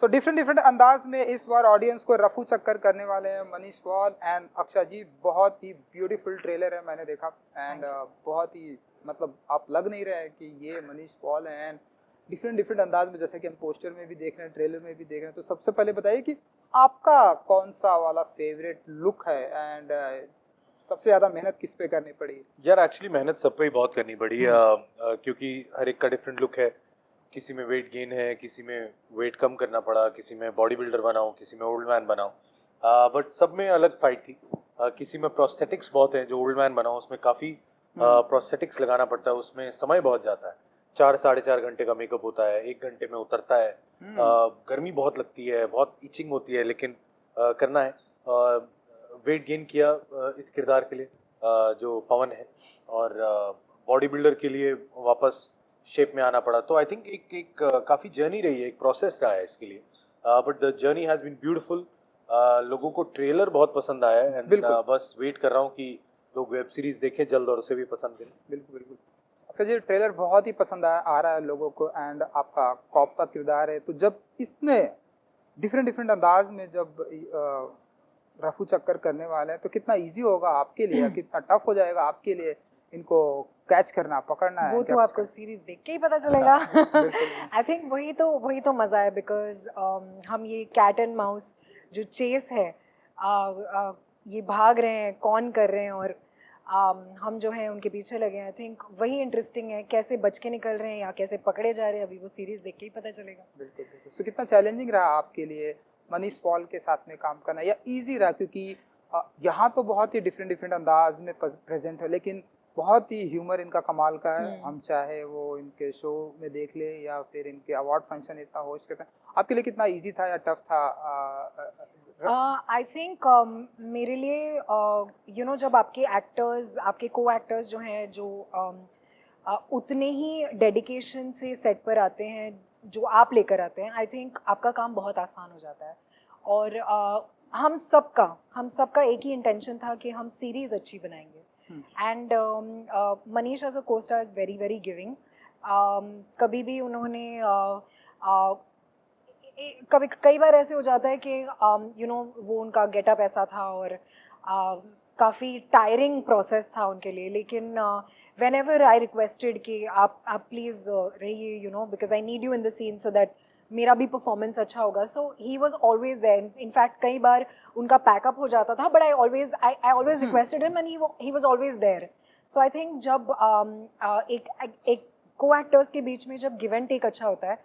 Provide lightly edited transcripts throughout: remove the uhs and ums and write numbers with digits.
So different different अंदाज में इस बार ऑडियंस को रफू चक्कर करने वाले हैं मनीष पॉल एंड अक्षा जी। बहुत ही ब्यूटीफुल ट्रेलर है, मैंने देखा एंड बहुत ही मतलब आप लग नहीं रहे हैं कि ये मनीष पॉल है एंड डिफरेंट डिफरेंट अंदाज में, जैसे कि हम पोस्टर में भी देख रहे हैं, ट्रेलर में भी देख रहे हैं। तो सबसे पहले बताइए कि आपका कौन सा वाला फेवरेट लुक है एंड सबसे ज़्यादा मेहनत किस पे करनी पड़ी? यार एक्चुअली मेहनत सब पे ही बहुत करनी पड़ी क्योंकि हर एक का डिफरेंट लुक है। किसी में वेट गेन है, किसी में वेट कम करना पड़ा, किसी में बॉडी बिल्डर बनाऊँ, किसी में ओल्ड मैन बनाऊँ, बट सब में अलग फाइट थी। किसी में प्रोस्थेटिक्स बहुत है, जो ओल्ड मैन बनाऊँ उसमें काफ़ी प्रोस्थेटिक्स लगाना पड़ता है, उसमें समय बहुत जाता है। 4-4.5 घंटे का मेकअप होता है, 1 घंटे में उतरता है। गर्मी बहुत लगती है, बहुत इचिंग होती है, लेकिन करना है। वेट गेन किया इस किरदार के लिए, जो पवन है, और बॉडी बिल्डर के लिए वापस शेप में आना पड़ा। तो आई थिंक एक काफ़ी जर्नी रही है, एक प्रोसेस रहा है इसके लिए, but the journey has been beautiful. लोगों को ट्रेलर बहुत पसंद आया है एंड बस वेट कर रहा हूँ कि लोग वेब सीरीज़ देखें जल्द और उसे भी पसंद करें। बिल्कुल बिल्कुल। अच्छा जी, ट्रेलर बहुत ही पसंद आ रहा है लोगों को एंड आपका कॉप का किरदार है, तो जब इसने डिफरेंट डिफरेंट अंदाज में जब रफू चक्कर करने वाले हैं तो कितना इजी होगा आपके लिए या कितना टफ हो जाएगा आपके लिए इनको कैच करना, पकड़ना है? वो तो आपको सीरीज देख के ही पता चलेगा। आई थिंक वही तो मज़ा है, बिकॉज हम ये कैट एंड माउस जो चेस है, ये भाग रहे हैं, कौन कर रहे हैं, और हम जो हैं उनके पीछे लगे हैं। आई थिंक वही इंटरेस्टिंग है, कैसे बच के निकल रहे हैं या कैसे पकड़े जा रहे हैं, अभी वो सीरीज देख के ही पता चलेगा। बिल्कुल बिल्कुल। सो कितना चैलेंजिंग रहा आपके लिए मनीष पॉल के साथ में काम करना, या इजी रहा? क्योंकि यहाँ तो बहुत ही डिफरेंट डिफरेंट अंदाज में प्रेजेंट है, लेकिन बहुत ही ह्यूमर इनका कमाल का है। हम चाहे वो इनके शो में देख ले या फिर इनके अवार्ड फंक्शन इतना होस्ट करते हैं, आपके लिए कितना इजी था या टफ था? आई थिंक मेरे लिए जब आपके एक्टर्स, आपके को एक्टर्स जो हैं, जो उतने ही डेडिकेशन से सेट पर आते हैं जो आप लेकर आते हैं, आई थिंक आपका काम बहुत आसान हो जाता है। और हम सबका एक ही इंटेंशन था कि हम सीरीज़ अच्छी बनाएंगे। And Manish as a co-star is very very giving. कभी भी उन्होंने कई बार ऐसे हो जाता है कि वो उनका गेटअप ऐसा था और काफ़ी टायरिंग प्रोसेस था उनके लिए, लेकिन वेन एवर आई रिक्वेस्टेड कि आप प्लीज़ रहिए, because I need you in the scene so that मेरा भी परफॉर्मेंस अच्छा होगा। So he was always there. In fact कई बार उनका पैकअप हो जाता था, but I always requested him and he was always there. So I think जब एक को एक्टर्स के बीच में जब गिव एंड टेक अच्छा होता है,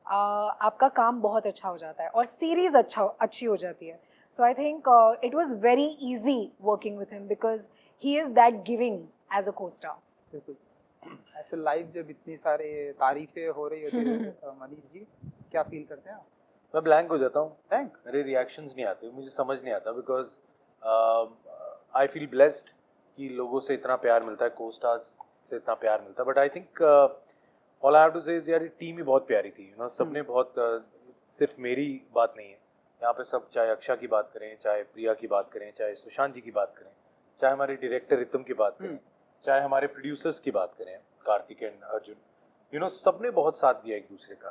आपका काम बहुत अच्छा हो जाता है और सीरीज़ अच्छी हो जाती है। So I think it was very easy working with him because he is that giving as a co-star. बिल्कुल। ऐसे लाइव जब इतनी सारे तारीफें हो रही होती है मनीष जी, क्या फील करते हैं आप? मैं ब्लैंक हो जाता हूँ। ब्लैंक? मेरे रिएक्शंस नहीं आते, मुझे समझ नहीं आता, बिकॉज आई फील ब्लेस्ड कि लोगों से इतना प्यार मिलता है, को स्टार्स से इतना प्यार मिलता है। But I think all I have to say is, यार टीम ही बहुत प्यारी थी, सबने बहुत सिर्फ मेरी बात नहीं है यहाँ पे, सब चाहे अक्षा की बात करें, चाहे प्रिया की बात करें, चाहे सुशांत जी की बात करें, चाहे हमारे डायरेक्टर रितम की बात करें, चाहे हमारे प्रोड्यूसर्स की बात करें, कार्तिक एंड अर्जुन, सबने बहुत साथ दिया एक दूसरे का,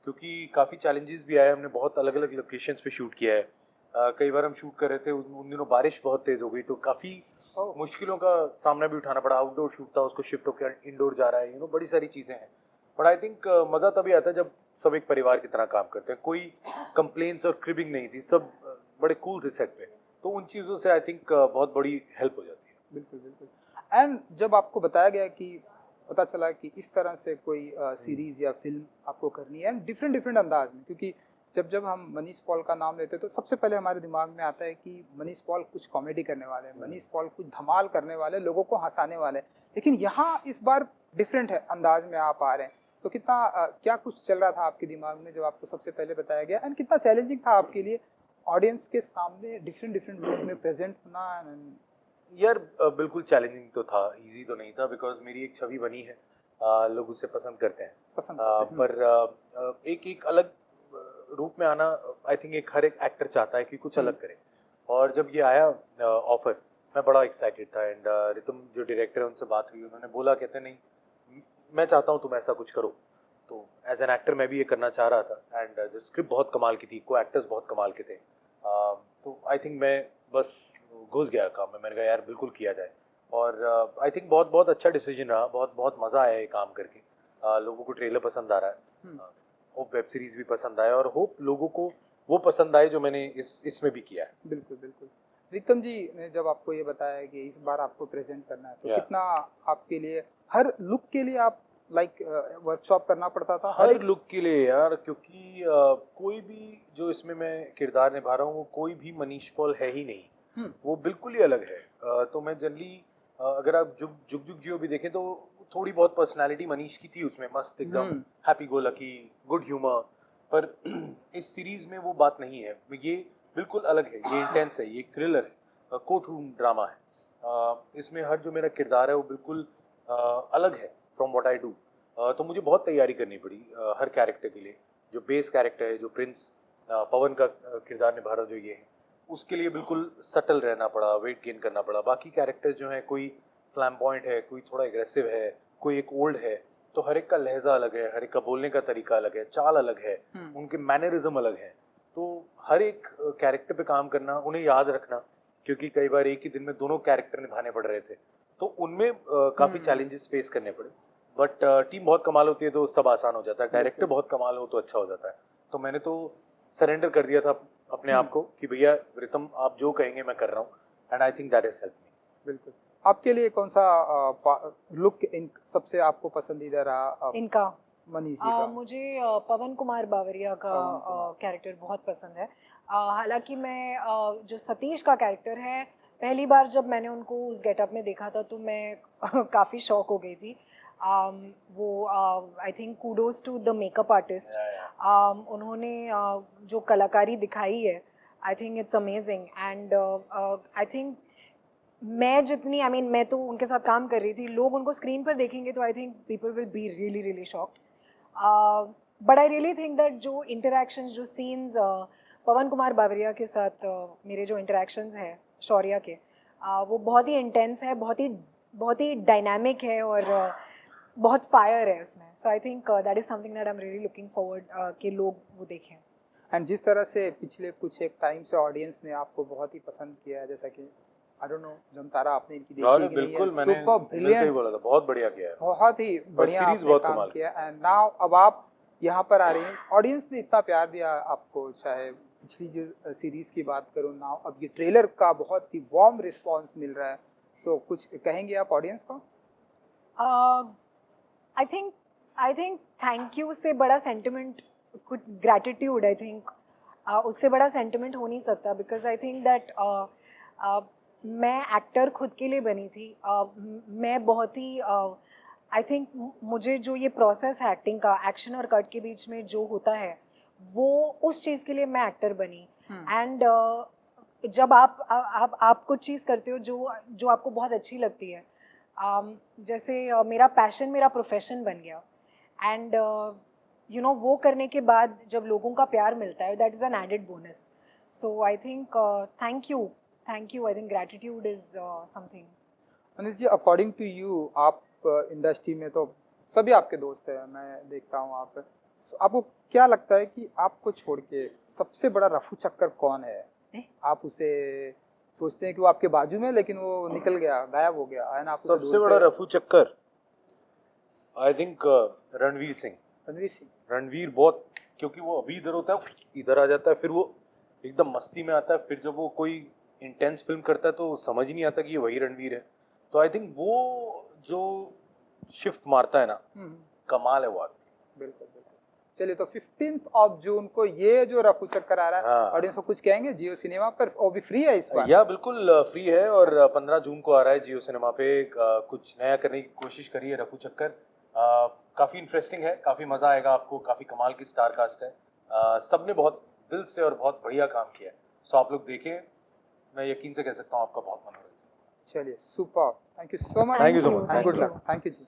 क्योंकि काफ़ी चैलेंजेस भी आए। हमने बहुत अलग अलग लोकेशंस पे शूट किया है। कई बार हम शूट कर रहे थे, उन दिनों बारिश बहुत तेज़ हो गई, तो काफ़ी मुश्किलों का सामना भी उठाना पड़ा। आउटडोर शूट था, उसको शिफ्ट होकर इंडोर जा रहा है, बड़ी सारी चीज़ें हैं। बट आई थिंक मज़ा तभी आता है जब सब एक परिवार की तरह काम करते हैं। कोई कंप्लेंट्स और क्रिबिंग नहीं थी, सब बड़े कूल थे सेट पे, तो उन चीज़ों से आई थिंक बहुत बड़ी हेल्प हो जाती है। बिल्कुल बिल्कुल। एंड जब आपको बताया गया कि पता चला कि इस तरह से कोई सीरीज़ या फिल्म आपको करनी है डिफरेंट डिफरेंट अंदाज में, क्योंकि जब हम मनीष पॉल का नाम लेते हैं तो सबसे पहले हमारे दिमाग में आता है कि मनीष पॉल कुछ कॉमेडी करने वाले हैं, मनीष पॉल कुछ धमाल करने वाले, लोगों को हंसाने वाले, लेकिन यहाँ इस बार डिफरेंट है अंदाज में आप आ रहे हैं। तो कितना क्या कुछ चल रहा था आपके दिमाग में जब आपको सबसे पहले बताया गया, एंड कितना चैलेंजिंग था आपके लिए ऑडियंस के सामने डिफरेंट डिफरेंट लुक में प्रेजेंट होना? यार बिल्कुल चैलेंजिंग तो था, इजी तो नहीं था, बिकॉज मेरी एक छवि बनी है, लोग उसे पसंद करते हैं, पर एक अलग रूप में आना, आई थिंक हर एक एक्टर चाहता है कि कुछ अलग करे। और जब ये आया ऑफर, मैं बड़ा एक्साइटेड था। एंड रितम जो डायरेक्टर है उनसे बात हुई, उन्होंने बोला, कहते नहीं मैं चाहता हूँ तुम ऐसा कुछ करो, तो एज एन एक्टर मैं भी ये करना चाह रहा था एंड जो स्क्रिप्ट बहुत कमाल की थी, को एक्टर्स बहुत कमाल के थे, तो आई थिंक मैं बस घुस गया काम में। मैंने कहा यार बिल्कुल किया जाए और आई थिंक बहुत बहुत अच्छा डिसीजन रहा, बहुत बहुत मज़ा आया ये काम करके। लोगों को ट्रेलर पसंद आ रहा है, होप वेब सीरीज़ भी पसंद आया और होप लोगों को वो पसंद आए जो मैंने इसमें भी किया है। बिल्कुल बिल्कुल। प्रीतम जी ने जब आपको ये बताया कि इस बार आपको प्रेजेंट करना है तो Yeah. कितना आपके लिए हर लुक के लिए आप लाइक वर्कशॉप करना पड़ता था हर लुक के लिए यार, क्योंकि कोई भी जो इसमें मैं किरदार निभा रहा हूँ वो कोई भी मनीष पॉल है ही नहीं, वो बिल्कुल ही अलग है। तो मैं जनरली अगर आप जुग जुग जुग जियो भी देखें तो थोड़ी बहुत पर्सनालिटी मनीष की थी उसमें, मस्त एकदम happy go lucky, good humour, पर इस सीरीज में वो बात नहीं है। ये बिल्कुल अलग है, ये इंटेंस है, ये एक थ्रिलर है, कोर्ट रूम ड्रामा है। इसमें हर जो मेरा किरदार है वो बिल्कुल अलग है फ्रॉम व्हाट आई डू। तो मुझे बहुत तैयारी करनी पड़ी हर कैरेक्टर के लिए। जो बेस कैरेक्टर है, जो प्रिंस पवन का किरदार निभा रहा जो ये है, उसके लिए बिल्कुल सटल रहना पड़ा, वेट गेन करना पड़ा। बाकी कैरेक्टर्स जो हैं, कोई फ्लैम्बॉइंट है, कोई थोड़ा एग्रेसिव है, कोई एक ओल्ड है, तो हर एक का लहजा अलग है, हर एक का बोलने का तरीका अलग है, चाल अलग है, उनके मैनरिज्म अलग है। तो हर एक कैरेक्टर पे काम करना, उन्हें याद रखना, क्योंकि कई बार एक ही दिन में दोनों कैरेक्टर निभाने पड़ रहे थे, तो उनमें काफ़ी चैलेंजेस फेस करने पड़े। बट टीम बहुत कमाल होती है तो सब आसान हो जाता है, डायरेक्टर बहुत कमाल हो तो अच्छा हो जाता है। तो मैंने तो सरेंडर कर दिया था अपने आप को कि भैया प्रीतम आप जो कहेंगे मैं कर रहा हूँ, and I think that is help me. बिल्कुल। आपके लिए कौन सा लुक इन सबसे आपको पसंदीदा रहा इनका मनीष जी का? मुझे पवन कुमार बावरिया का कैरेक्टर बहुत पसंद है। हालांकि मैं जो सतीश का कैरेक्टर है, पहली बार जब मैंने उनको उस गेटअप में देखा था तो मैं काफ़ी शॉक हो गई थी। वो I think kudos to the makeup artist. उन्होंने जो कलाकारी दिखाई है, I think it's amazing. And I think मैं जितनी मैं तो उनके साथ काम कर रही थी, लोग उनको स्क्रीन पर देखेंगे तो I think people will be really really shocked. But I really think that जो इंटरेक्शंस, जो सीन्स पवन कुमार बावरिया के साथ मेरे जो इंटरेक्शंस हैं शौर्या के, वो बहुत ही इंटेंस है, बहुत ही डायनामिक है और बहुत फायर है उसमें। So I think that is something that I am really looking forward कि लोग वो देखें। एंड जिस तरह से पिछले कुछ एक टाइम से ऑडियंस ने आपको बहुत ही पसंद किया है, जैसा कि आई डोंट नो जमतारा आपने इनकी देखी है कि बिल्कुल, नहीं, मैंने सुपर ब्रिलियंट बोला था, बहुत बढ़िया किया है, बहुत ही बढ़िया सीरीज आपने बहुत काम कमाल किया। एंड नाउ अब आप यहाँ पर आ रही हैं, ऑडियंस ने इतना प्यार दिया आपको, चाहे पिछली जो सीरीज की बात करूँ, नाउ अब ये ट्रेलर का बहुत ही वार्म रिस्पांस मिल रहा है। सो कुछ कहेंगे आप ऑडियंस को? आई थिंक थैंक यू से बड़ा सेंटिमेंट, कुछ ग्रैटिट्यूड, आई थिंक उससे बड़ा सेंटिमेंट हो नहीं सकता। बिकॉज आई थिंक दैट मैं एक्टर खुद के लिए बनी थी। मैं बहुत ही आई थिंक मुझे जो ये प्रोसेस है एक्टिंग का, एक्शन और कट के बीच में जो होता है, वो उस चीज़ के लिए मैं एक्टर बनी। एंड जब आप कुछ चीज़ करते हो जो आपको बहुत अच्छी लगती है, जैसे मेरा पैशन मेरा प्रोफेशन बन गया, एंड यू नो वो करने के बाद जब लोगों का प्यार मिलता है, that is an added bonus. So I think thank you, I think gratitude is something. Manish ji, according to you, आप इंडस्ट्री में तो सभी आपके दोस्त हैं, मैं देखता हूँ आप, आपको क्या लगता है कि आपको छोड़ के सबसे बड़ा रफू चक्कर कौन है? आप उसे सोचते हैं कि वो आपके बाजू में, लेकिन वो निकल गया, गायब हो गया है ना? सबसे बड़ा रफू चक्कर आई थिंक रणवीर सिंह। रणवीर बहुत, क्योंकि वो अभी इधर होता है, इधर आ जाता है, फिर वो एकदम मस्ती में आता है, फिर जब वो कोई इंटेंस फिल्म करता है तो समझ ही नहीं आता कि ये वही रणवीर है। तो आई थिंक वो जो शिफ्ट मारता है ना, कमाल है वो आदमी। बिल्कुल बिल्कुल। चलिए, तो 15 जून को ये जो रफू चक्कर आ रहा है, ऑडियंस को कुछ कहेंगे जियो सिनेमा पर? वो भी फ्री है इस बार? या बिल्कुल फ्री है, और 15 जून को आ रहा है जियो सिनेमा पे। कुछ नया करने की कोशिश करिए, रफू चक्कर काफ़ी इंटरेस्टिंग है, काफ़ी मज़ा आएगा आपको, काफ़ी कमाल की स्टार कास्ट है, सबने बहुत दिल से और बहुत बढ़िया काम किया है। सो आप लोग देखें, मैं यकीन से कह सकता हूँ आपका बहुत मन हो रहा है। चलिए, super, thank you so much, thank you so much, good luck, thank you ji.